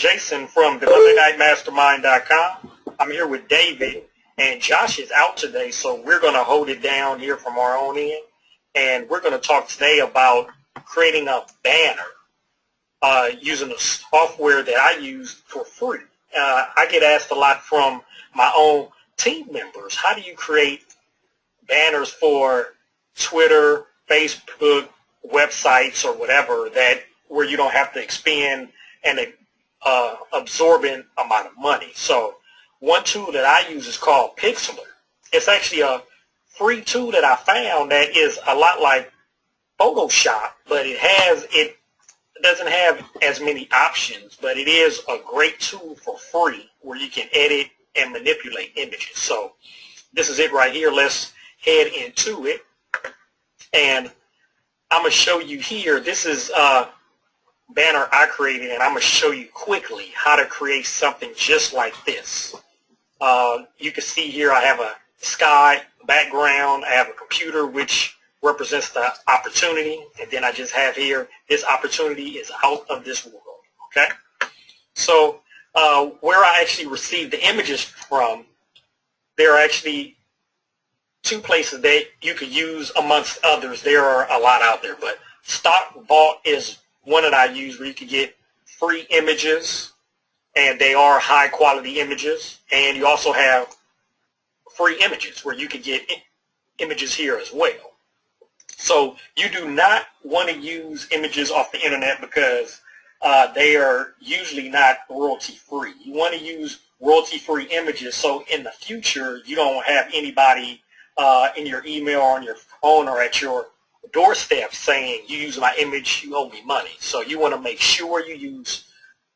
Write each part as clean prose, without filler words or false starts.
Jason from the Monday Night Mastermind.com. I'm here with David, and Josh is out today, so we're going to hold it down here from our own end. And we're going to talk today about creating a banner using the software that I use for free. I get asked a lot from my own team members, how do you create banners for Twitter, Facebook, websites, or whatever where you don't have to expend an absorbent amount of money. So one tool that I use is called Pixlr. It's actually a free tool that I found that is a lot like Photoshop, but it doesn't have as many options, but it is a great tool for free where you can edit and manipulate images. So this is it right here. Let's head into it. And I'm going to show you here. This is a banner I created, and I'm going to show you quickly how to create something just like this. You can see here I have a sky background. I have a computer which represents the opportunity, and then I just have here this opportunity is out of this world. Okay, so where I actually received the images from, there are actually two places that you could use amongst others. There are a lot out there, but Stock Vault is one that I use where you can get free images, and they are high quality images. And you also have free images where you can get images here as well. So you do not want to use images off the internet because they are usually not royalty free. You want to use royalty free images so in the future you don't have anybody in your email or on your phone or at your doorstep saying, you use my image, you owe me money. So you want to make sure you use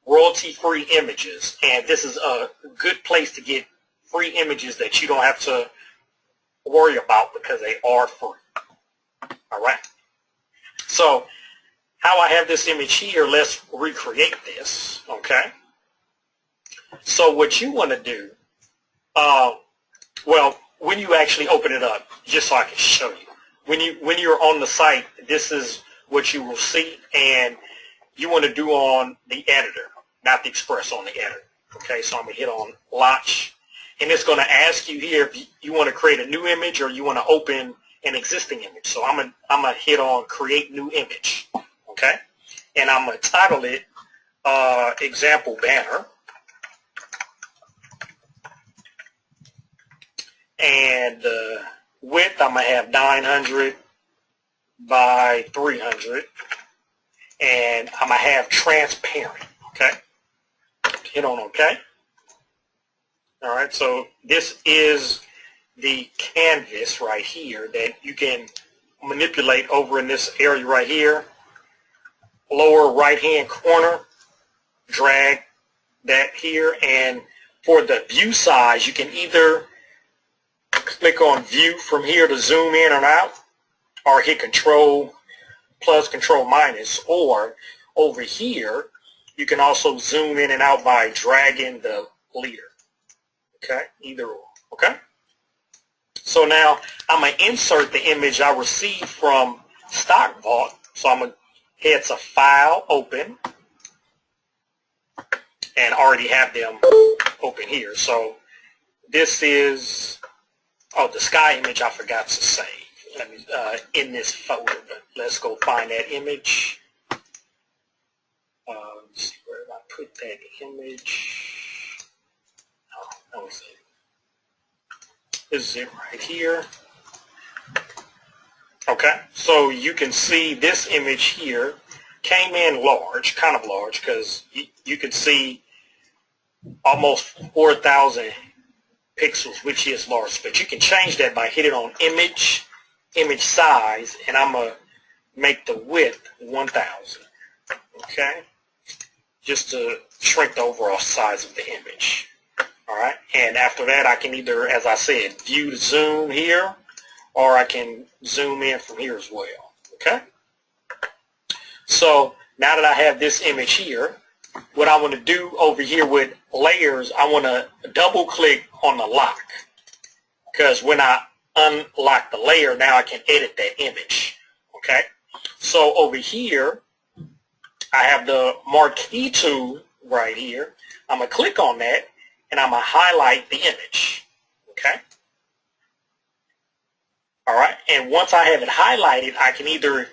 royalty-free images, and this is a good place to get free images that you don't have to worry about because they are free. All right. So how I have this image here, let's recreate this. Okay. So what you want to do, well, when you actually open it up, just so I can show you, when you're on the site, this is what you will see, and you want to do on the editor, not the Express, on the editor. Okay, so I'm going to hit on launch, and it's going to ask you here if you want to create a new image or you want to open an existing image. So I'm going to hit on create new image. Okay, and I'm going to title it example banner. And width, I'm going to have 900 by 300. And I'm going to have transparent. Okay. Hit on OK. All right. So this is the canvas right here that you can manipulate over in this area right here. Lower right-hand corner. Drag that here. And for the view size, you can either click on view from here to zoom in and out, or hit control plus control minus, or over here you can also zoom in and out by dragging the leader. Okay, either or. Okay, so now I'm going to insert the image I received from Stock Vault. So I'm going to hit to file, open, and already have them open here. So this is the sky image I forgot to save. Let me in this folder, but let's go find that image. Let's see, where did I put that image? Oh, that was it. This is it right here. Okay, so you can see this image here came in large, kind of large, because you can see almost 4,000 pixels, which is large, but you can change that by hitting on image size, and I'm going to make the width 1,000. Okay, just to shrink the overall size of the image. All right, and after that I can either, as I said, view to zoom here, or I can zoom in from here as well. Okay, so now that I have this image here, what I want to do over here with layers, I want to double click on the lock, because when I unlock the layer, now I can edit that image. Okay, so over here I have the marquee tool right here. I'm going to click on that, and I'm going to highlight the image. Okay? All right, and once I have it highlighted, I can either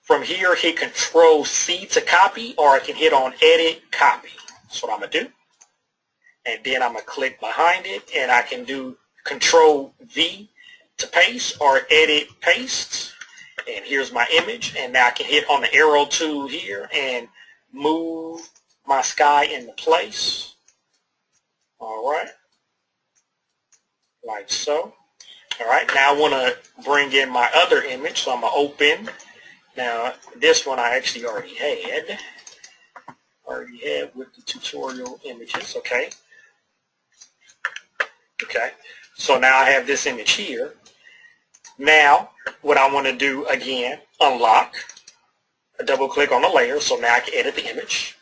from here hit Control C to copy, or I can hit on Edit, Copy. That's what I'm going to do. And then I'm going to click behind it, and I can do Control V to paste, or Edit, Paste. And here's my image, and now I can hit on the arrow tool here and move my sky into place. All right, like so. All right, now I want to bring in my other image, so I'm going to open. Now, this one I actually already had with the tutorial images, okay. Okay, so now I have this image here. Now, what I want to do again, unlock, double click on the layer, so now I can edit the image.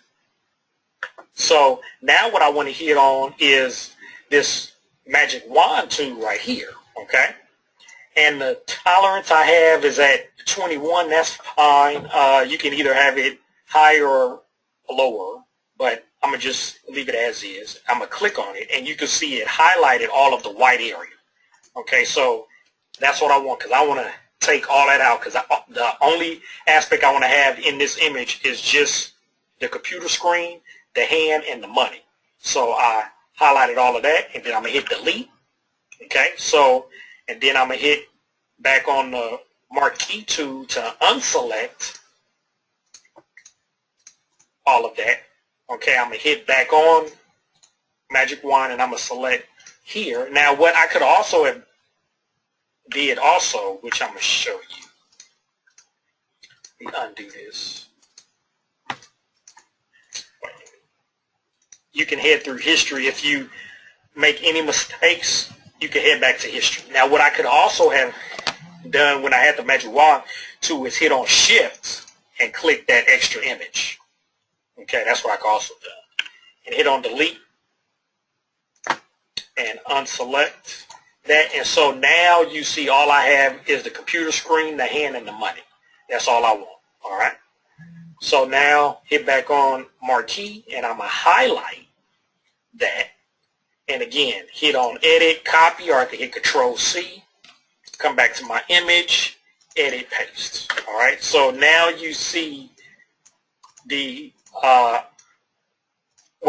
So now what I want to hit on is this magic wand tool right here, okay? And the tolerance I have is at 21, that's fine. You can either have it higher or lower, but I'm going to just leave it as is. I'm going to click on it, and you can see it highlighted all of the white area. Okay, so that's what I want, because I want to take all that out, because the only aspect I want to have in this image is just the computer screen, the hand, and the money. So I highlighted all of that, and then I'm going to hit delete. Okay, so, and then I'm going to hit back on the marquee tool to unselect all of that. Okay, I'm going to hit back on magic wand, and I'm going to select here. Now, what I could also have did also, which I'm going to show you. Let me undo this. You can head through history. If you make any mistakes, you can head back to history. Now, what I could also have done when I had the magic wand tool is hit on Shift and click that extra image. Okay, that's what I could also do. And hit on delete and unselect that. And so now you see all I have is the computer screen, the hand, and the money. That's all I want. All right. So now hit back on marquee, and I'm going to highlight that. And again, hit on edit, copy, or I can hit Control C. Come back to my image, edit, paste. All right. So now you see the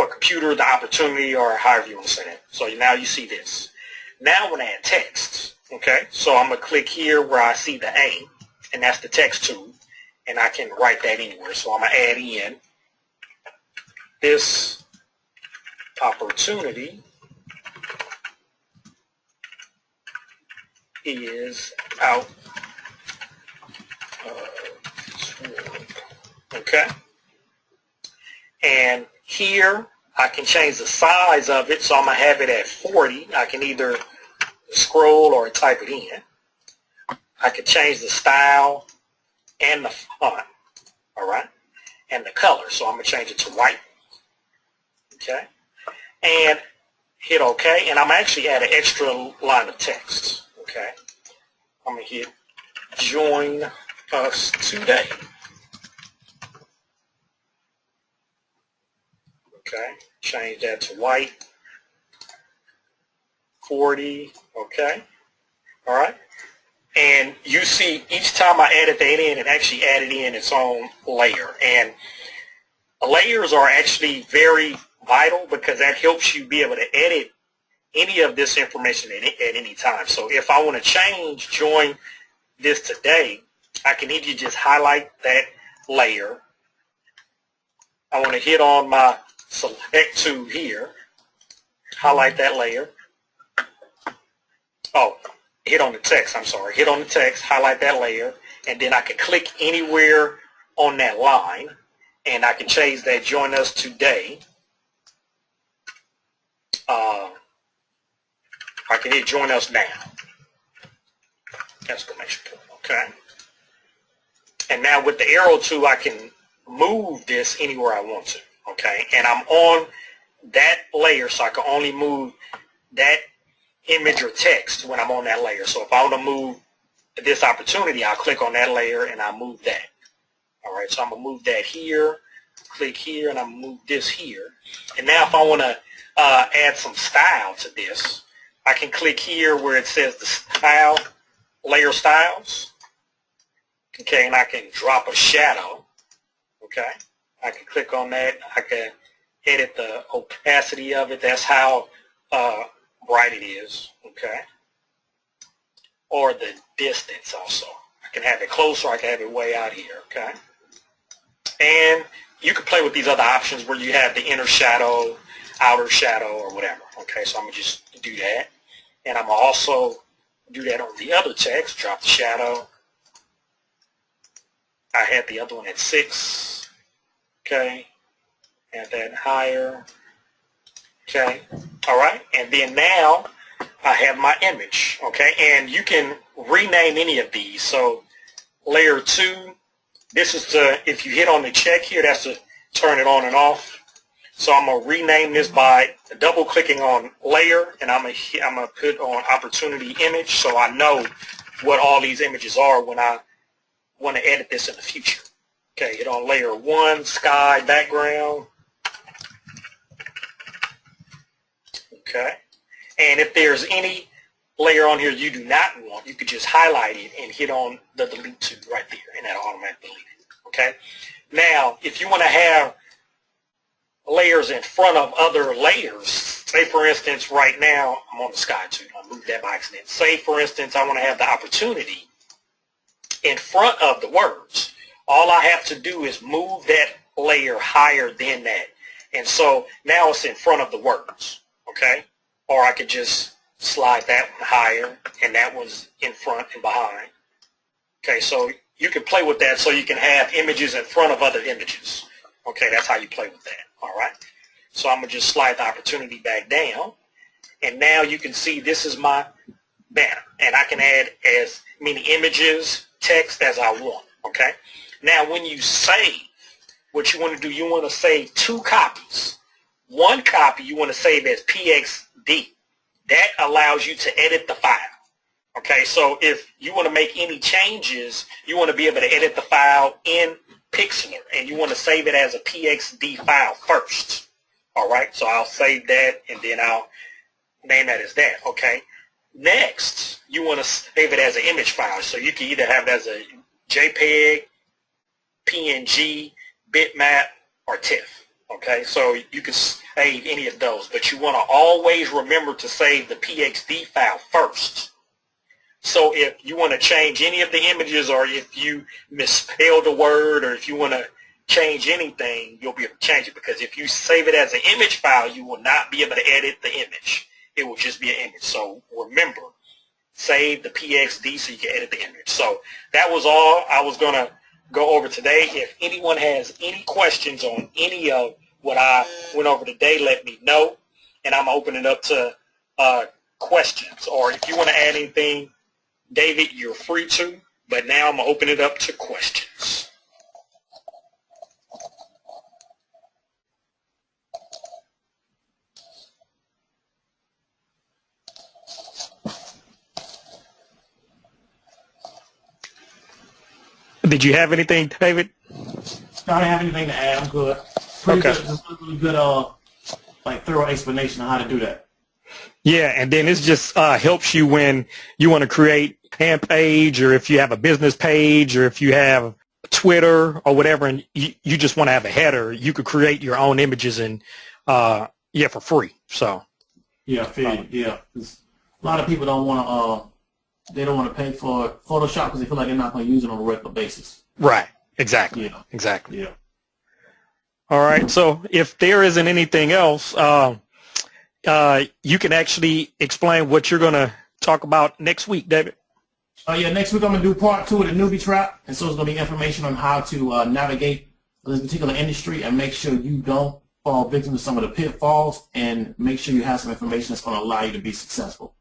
computer, the opportunity, or however you want to say that. So now you see this. Now when I add text, okay, so I'm going to click here where I see the A, and that's the text tool, and I can write that anywhere. So I'm going to add in this opportunity is out of work. Okay, and here I can change the size of it, so I'm going to have it at 40. I can either scroll or type it in. I can change the style and the font, all right, and the color. So I'm going to change it to white, okay, and hit OK, and I'm actually add an extra line of text, okay. I'm going to hit join us today. Okay, change that to white, 40, okay, all right. And you see each time I added that in, it actually added in its own layer. And layers are actually very vital because that helps you be able to edit any of this information at any time. So if I want to change, join this today, I can either just highlight that layer. I want to hit on my select tool here, highlight that layer. Oh, hit on the text, I'm sorry. Hit on the text, highlight that layer, and then I can click anywhere on that line, and I can change that join us today. I can hit join us now. Exclamation point, okay. And now with the arrow tool, I can move this anywhere I want to, okay. And I'm on that layer, so I can only move that image or text when I'm on that layer. So if I want to move this opportunity, I'll click on that layer and I'll move that. All right, so I'm going to move that here. click here, and I'm going to move this here. And now if I want to add some style to this, I can click here where it says the style, layer styles. Okay, and I can drop a shadow. Okay, I can click on that. I can edit the opacity of it. That's how bright it is. Okay, or the distance also. I can have it closer. I can have it way out here. Okay, and you can play with these other options where you have the inner shadow, outer shadow, or whatever. Okay, so I'm going to just do that. And I'm going to also do that on the other text, drop the shadow. I had the other one at 6. Okay, have that higher. Okay, all right. And then now I have my image. Okay, and you can rename any of these. So layer 2, this is to, if you hit on the check here, that's to turn it on and off. So I'm going to rename this by double clicking on layer, and I'm going to put on opportunity image so I know what all these images are when I want to edit this in the future. Okay, hit on layer 1, sky background. Okay, and if there's any layer on here you do not want, you could just highlight it and hit on the delete to right there, and that'll automatically delete it. Okay, now if you want to have layers in front of other layers, say for instance right now I'm on the sky too, I moved that by accident. Say for instance I want to have the opportunity in front of the words. All I have to do is move that layer higher than that, and so now it's in front of the words. Okay, or I could just slide that one higher and that one's in front and behind. Okay, so you can play with that so you can have images in front of other images. Okay, that's how you play with that. All right, so I'm going to just slide the opportunity back down, and now you can see this is my banner, and I can add as many images, text as I want. Okay, now when you save, what you want to do, you want to save 2 copies. One copy you want to save as PXD. That allows you to edit the file. Okay, so if you want to make any changes, you want to be able to edit the file in Pixlr, and you want to save it as a PXD file first. All right, so I'll save that, and then I'll name that as that. Okay, next you want to save it as an image file, so you can either have it as a JPEG, PNG, bitmap, or TIFF. Okay, so you can save any of those, but you want to always remember to save the PXD file first. So if you want to change any of the images, or if you misspelled a word, or if you want to change anything, you'll be able to change it, because if you save it as an image file, you will not be able to edit the image. It will just be an image. So remember, save the PXD so you can edit the image. So that was all I was going to go over today. If anyone has any questions on any of what I went over today, let me know, and I'm opening it up to questions. Or if you want to add anything, David, you're free to, but now I'm going to open it up to questions. Did you have anything, David? No, I don't have anything to add. I'm good. Pretty good. Just a really good, like thorough explanation on how to do that. Yeah, and then it just helps you when you want to create a camp page, or if you have a business page, or if you have Twitter or whatever, and you just want to have a header, you could create your own images and yeah, for free. So yeah, yeah. 'Cause a lot of people don't want to. They don't want to pay for Photoshop because they feel like they're not going to use it on a regular basis. Right. Exactly. Yeah. Exactly. Yeah. All right. So if there isn't anything else, you can actually explain what you're going to talk about next week, David. Yeah, next week I'm going to do part 2 of the Newbie Trap, and so it's going to be information on how to navigate this particular industry and make sure you don't fall victim to some of the pitfalls, and make sure you have some information that's going to allow you to be successful.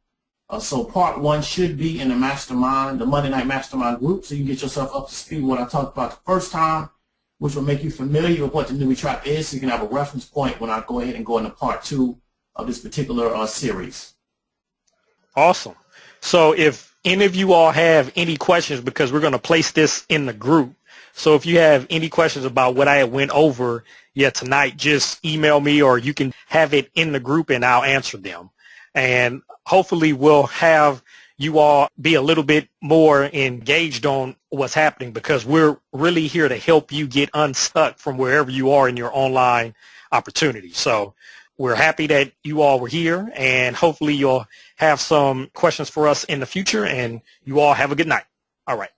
So part 1 should be in the mastermind, the Monday Night Mastermind group, so you can get yourself up to speed with what I talked about the first time, which will make you familiar with what the Newbie Trap is, so you can have a reference point when I go ahead and go into part 2 of this particular series. Awesome. So if any of you all have any questions, because we're going to place this in the group, So if you have any questions about what I went over yet tonight, just email me, or you can have it in the group and I'll answer them. And hopefully we'll have you all be a little bit more engaged on what's happening, because we're really here to help you get unstuck from wherever you are in your online opportunity. So we're happy that you all were here, and hopefully you'll have some questions for us in the future, and you all have a good night. All right.